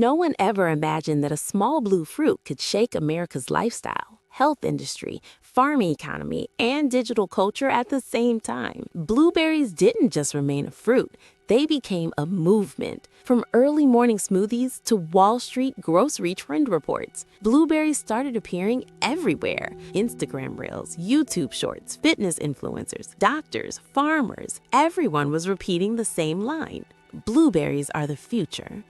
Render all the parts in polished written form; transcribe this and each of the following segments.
No one ever imagined that a small blue fruit could shake America's lifestyle, health industry, farming economy, and digital culture at the same time. Blueberries didn't just remain a fruit. They became a movement. From early morning smoothies to Wall Street grocery trend reports, blueberries started appearing everywhere. Instagram reels, YouTube shorts, fitness influencers, doctors, farmers, everyone was repeating the same line. Blueberries are the future.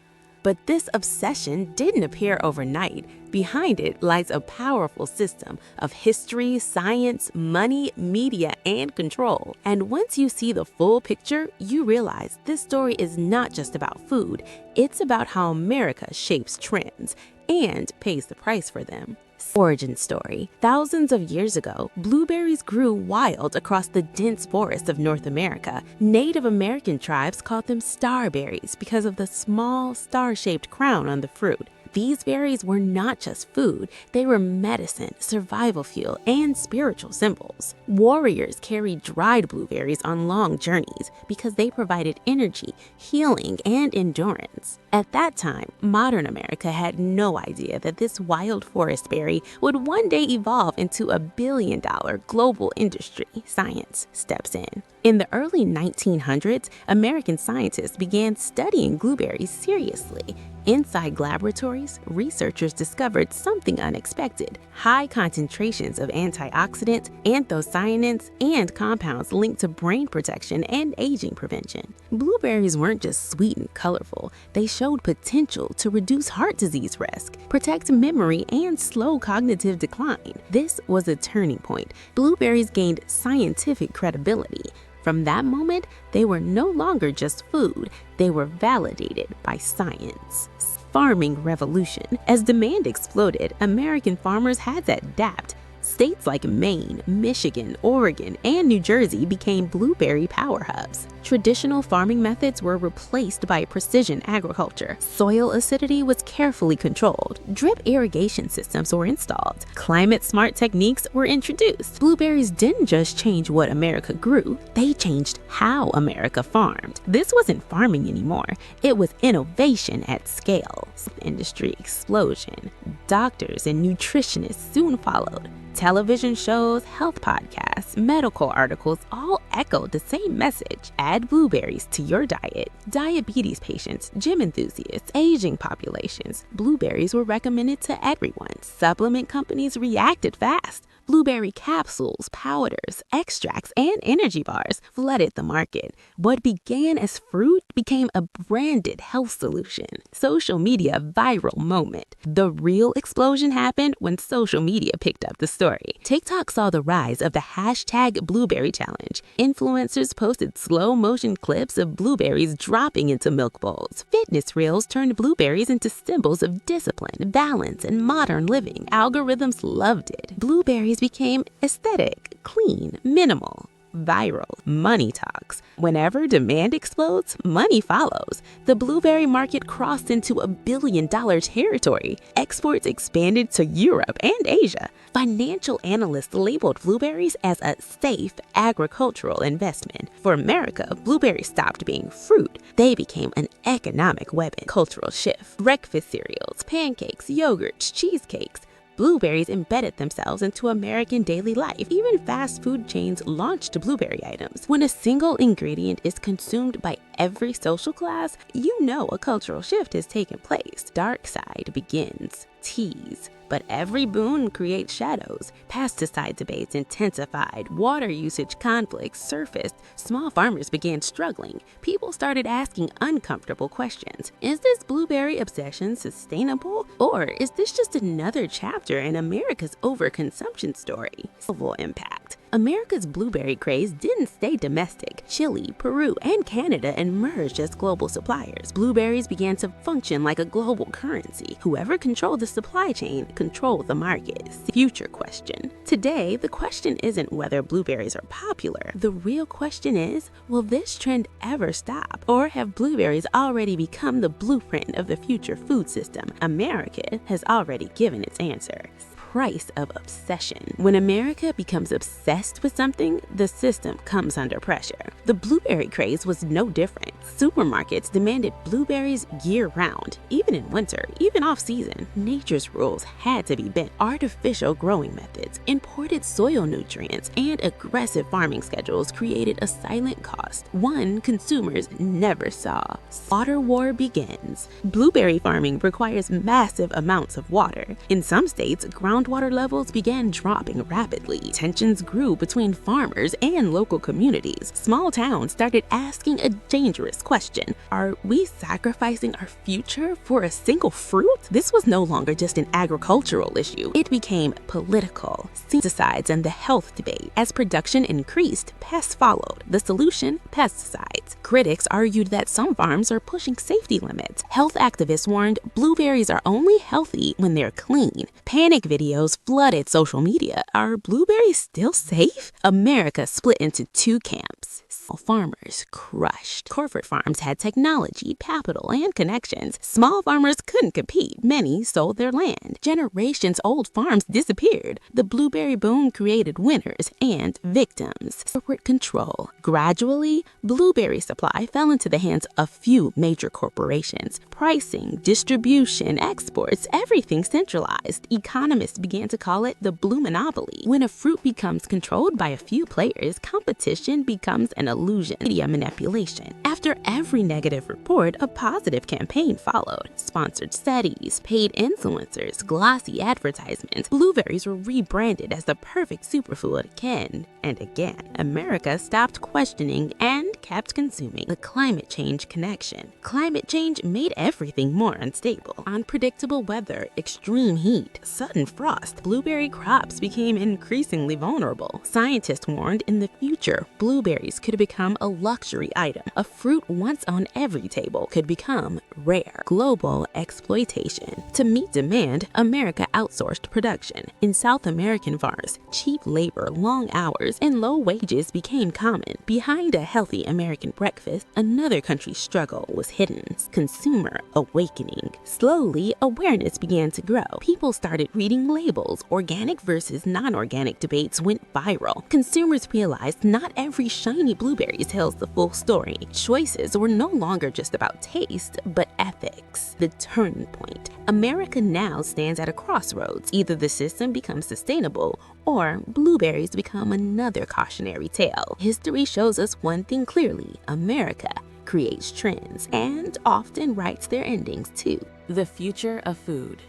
But this obsession didn't appear overnight. Behind it lies a powerful system of history, science, money, media, and control. And once you see the full picture, you realize this story is not just about food. It's about how America shapes trends and pays the price for them. Origin story. Thousands of years ago, blueberries grew wild across the dense forests of North America. Native American tribes called them starberries because of the small, star-shaped crown on the fruit. These berries were not just food, they were medicine, survival fuel, and spiritual symbols. Warriors carried dried blueberries on long journeys because they provided energy, healing, and endurance. At that time, modern America had no idea that this wild forest berry would one day evolve into $1 billion global industry. Science steps in. In the early 1900s, American scientists began studying blueberries seriously. Inside laboratories, researchers discovered something unexpected: high concentrations of antioxidants, anthocyanins, and compounds linked to brain protection and aging prevention. Blueberries weren't just sweet and colorful, they showed potential to reduce heart disease risk, protect memory, and slow cognitive decline. This was a turning point. Blueberries gained scientific credibility. From that moment, they were no longer just food, they were validated by science. Farming revolution. As demand exploded, American farmers had to adapt. States like Maine, Michigan, Oregon, and New Jersey became blueberry power hubs. Traditional farming methods were replaced by precision agriculture. Soil acidity was carefully controlled. Drip irrigation systems were installed. Climate-smart techniques were introduced. Blueberries didn't just change what America grew, they changed how America farmed. This wasn't farming anymore, it was innovation at scale. Industry explosion. Doctors and nutritionists soon followed. Television shows, health podcasts, medical articles all echoed the same message: add blueberries to your diet. Diabetes patients, gym enthusiasts, aging populations. Blueberries were recommended to everyone. Supplement companies reacted fast. Blueberry capsules, powders, extracts, and energy bars flooded the market. What began as fruit became a branded health solution. Social media viral moment. The real explosion happened when social media picked up the story. TikTok saw the rise of the hashtag Blueberry Challenge. Influencers posted slow motion clips of blueberries dropping into milk bowls. Fitness reels turned blueberries into symbols of discipline, balance, and modern living. Algorithms loved it. Blueberries became aesthetic, clean, minimal. Viral. Money talks. Whenever demand explodes, money follows. The blueberry market crossed into $1 billion territory. Exports expanded to Europe and Asia. Financial analysts labeled blueberries as a safe agricultural investment. For America, blueberries stopped being fruit. They became an economic weapon. Cultural shift. Breakfast cereals, pancakes, yogurts, cheesecakes. Blueberries embedded themselves into American daily life. Even fast food chains launched blueberry items. When a single ingredient is consumed by every social class, you know a cultural shift has taken place. Dark side begins. Teas. But every boon creates shadows. Pesticide debates intensified. Water usage conflicts surfaced. Small farmers began struggling. People started asking uncomfortable questions. Is this blueberry obsession sustainable? Or is this just another chapter in America's overconsumption story? Global impact. America's blueberry craze didn't stay domestic. Chile, Peru, and Canada emerged as global suppliers. Blueberries began to function like a global currency. Whoever controlled the supply chain controlled the market. Future question. Today, the question isn't whether blueberries are popular. The real question is, will this trend ever stop? Or have blueberries already become the blueprint of the future food system? America has already given its answer. Price of obsession. When America becomes obsessed with something, the system comes under pressure. The blueberry craze was no different. Supermarkets demanded blueberries year-round, even in winter, even off-season. Nature's rules had to be bent. Artificial growing methods, imported soil nutrients, and aggressive farming schedules created a silent cost, one consumers never saw. Water war begins. Blueberry farming requires massive amounts of water. In some states, groundwater levels began dropping rapidly. Tensions grew between farmers and local communities. Small towns started asking a dangerous question: are we sacrificing our future for a single fruit? This was no longer just an agricultural issue. It became political. Pesticides and the health debate. As production increased, pests followed. The solution? Pesticides. Critics argued that some farms are pushing safety limits. Health activists warned blueberries are only healthy when they're clean. Panic videos flooded social media. Are blueberries still safe? America split into two camps. Farmers crushed. Corporate farms had technology, capital, and connections. Small farmers couldn't compete. Many sold their land. Generations-old farms disappeared. The blueberry boom created winners and victims. Corporate control. Gradually, blueberry supply fell into the hands of few major corporations. Pricing, distribution, exports, everything centralized. Economists began to call it the blue monopoly. When a fruit becomes controlled by a few players, competition becomes an illusion. Media manipulation. After every negative report, a positive campaign followed. Sponsored studies, paid influencers, glossy advertisements. Blueberries were rebranded as the perfect superfood again and again. America stopped questioning and kept consuming. The climate change connection. Climate change made everything more unstable. Unpredictable weather, extreme heat, sudden frost. Blueberry crops became increasingly vulnerable. Scientists warned in the future, blueberries could become a luxury item. A fruit once on every table could become rare. Global exploitation. To meet demand, America outsourced production. In South American farms, cheap labor, long hours, and low wages became common. Behind a healthy American breakfast, another country's struggle was hidden. Consumer awakening. Slowly, awareness began to grow. People started reading labels. Organic versus non-organic debates went viral. Consumers realized not every shiny blueberry tells the full story. Choices were no longer just about taste, but ethics. The turning point. America now stands at a crossroads. Either the system becomes sustainable, or blueberries become another cautionary tale. History shows us one thing clearly: America creates trends and often writes their endings too. The future of food.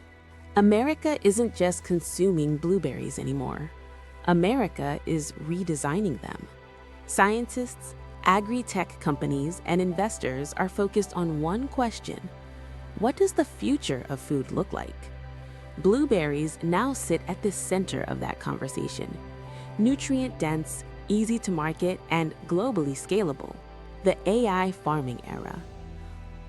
America isn't just consuming blueberries anymore. America is redesigning them. Scientists, agri-tech companies, and investors are focused on one question: what does the future of food look like? Blueberries now sit at the center of that conversation. Nutrient-dense, easy to market, and globally scalable. The AI farming era.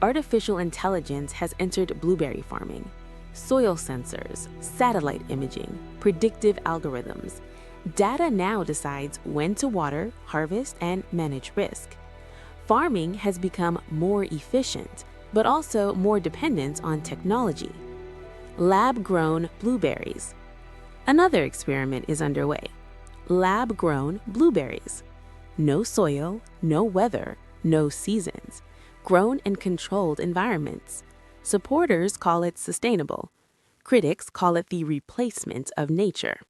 Artificial intelligence has entered blueberry farming. Soil sensors, satellite imaging, predictive algorithms. Data now decides when to water, harvest, and manage risk. Farming has become more efficient, but also more dependent on technology. Lab-grown blueberries. Another experiment is underway. Lab-grown blueberries. No soil, no weather, no seasons. Grown in controlled environments. Supporters call it sustainable. Critics call it the replacement of nature.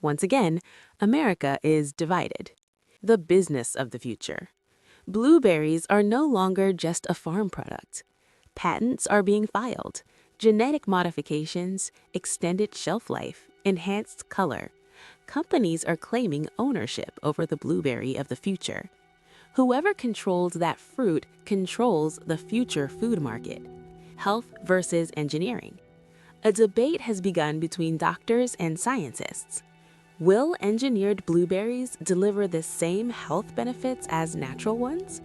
Once again, America is divided. The business of the future. Blueberries are no longer just a farm product. Patents are being filed. Genetic modifications, extended shelf life, enhanced color. Companies are claiming ownership over the blueberry of the future. Whoever controls that fruit controls the future food market. Health versus engineering. A debate has begun between doctors and scientists. Will engineered blueberries deliver the same health benefits as natural ones?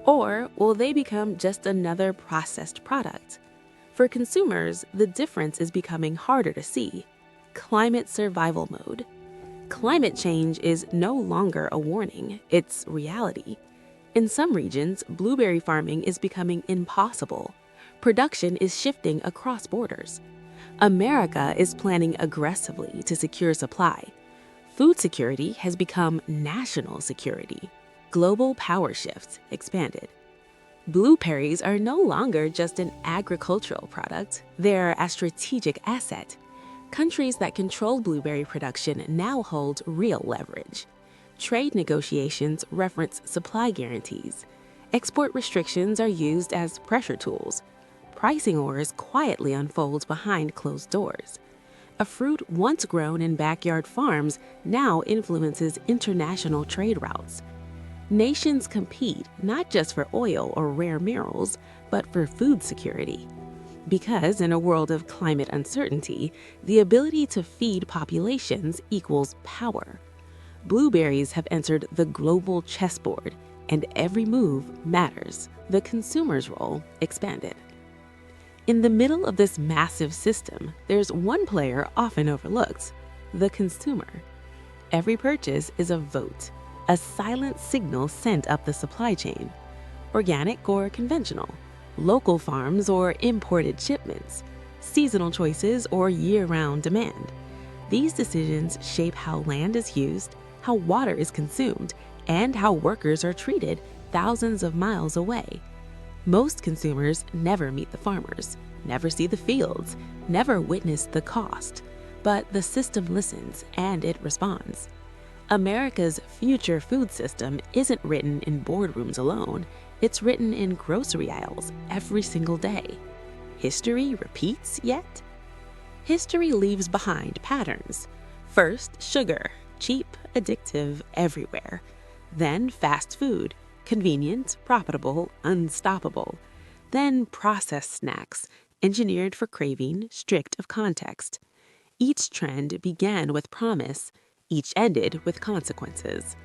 Or will they become just another processed product? For consumers, the difference is becoming harder to see. Climate survival mode. Climate change is no longer a warning, it's reality. In some regions, blueberry farming is becoming impossible. Production is shifting across borders. America is planning aggressively to secure supply. Food security has become national security. Global power shifts expanded. Blueberries are no longer just an agricultural product, they're a strategic asset. Countries that control blueberry production now hold real leverage. Trade negotiations reference supply guarantees. Export restrictions are used as pressure tools. Pricing wars quietly unfold behind closed doors. A fruit once grown in backyard farms now influences international trade routes. Nations compete not just for oil or rare minerals, but for food security. Because in a world of climate uncertainty, the ability to feed populations equals power. Blueberries have entered the global chessboard, and every move matters. The consumer's role expanded. In the middle of this massive system, there's one player often overlooked: the consumer. Every purchase is a vote, a silent signal sent up the supply chain. Organic or conventional, local farms or imported shipments, seasonal choices or year-round demand. These decisions shape how land is used, how water is consumed, and how workers are treated thousands of miles away. Most consumers never meet the farmers, never see the fields, never witness the cost. But the system listens and it responds. America's future food system isn't written in boardrooms alone, it's written in grocery aisles every single day. History repeats yet? History leaves behind patterns. First, sugar, cheap, addictive, everywhere. Then fast food, convenient, profitable, unstoppable. Then processed snacks, engineered for craving, strict of context. Each trend began with promise, each ended with consequences.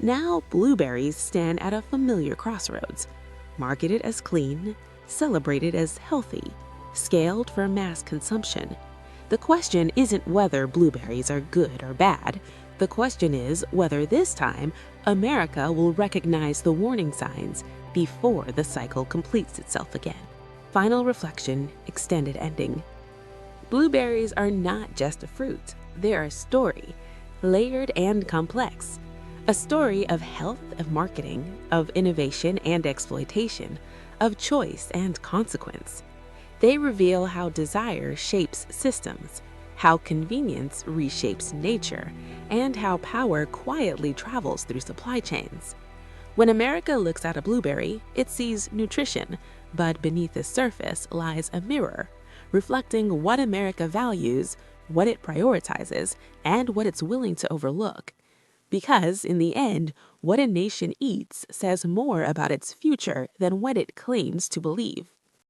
Now, blueberries stand at a familiar crossroads, marketed as clean, celebrated as healthy, scaled for mass consumption. The question isn't whether blueberries are good or bad. The question is whether this time America will recognize the warning signs before the cycle completes itself again. Final reflection, extended ending. Blueberries are not just a fruit, they're a story, layered and complex. A story of health, of marketing, of innovation and exploitation, of choice and consequence. They reveal how desire shapes systems, how convenience reshapes nature, and how power quietly travels through supply chains. When America looks at a blueberry, it sees nutrition, but beneath the surface lies a mirror, reflecting what America values, what it prioritizes, and what it's willing to overlook. Because, in the end, what a nation eats says more about its future than what it claims to believe.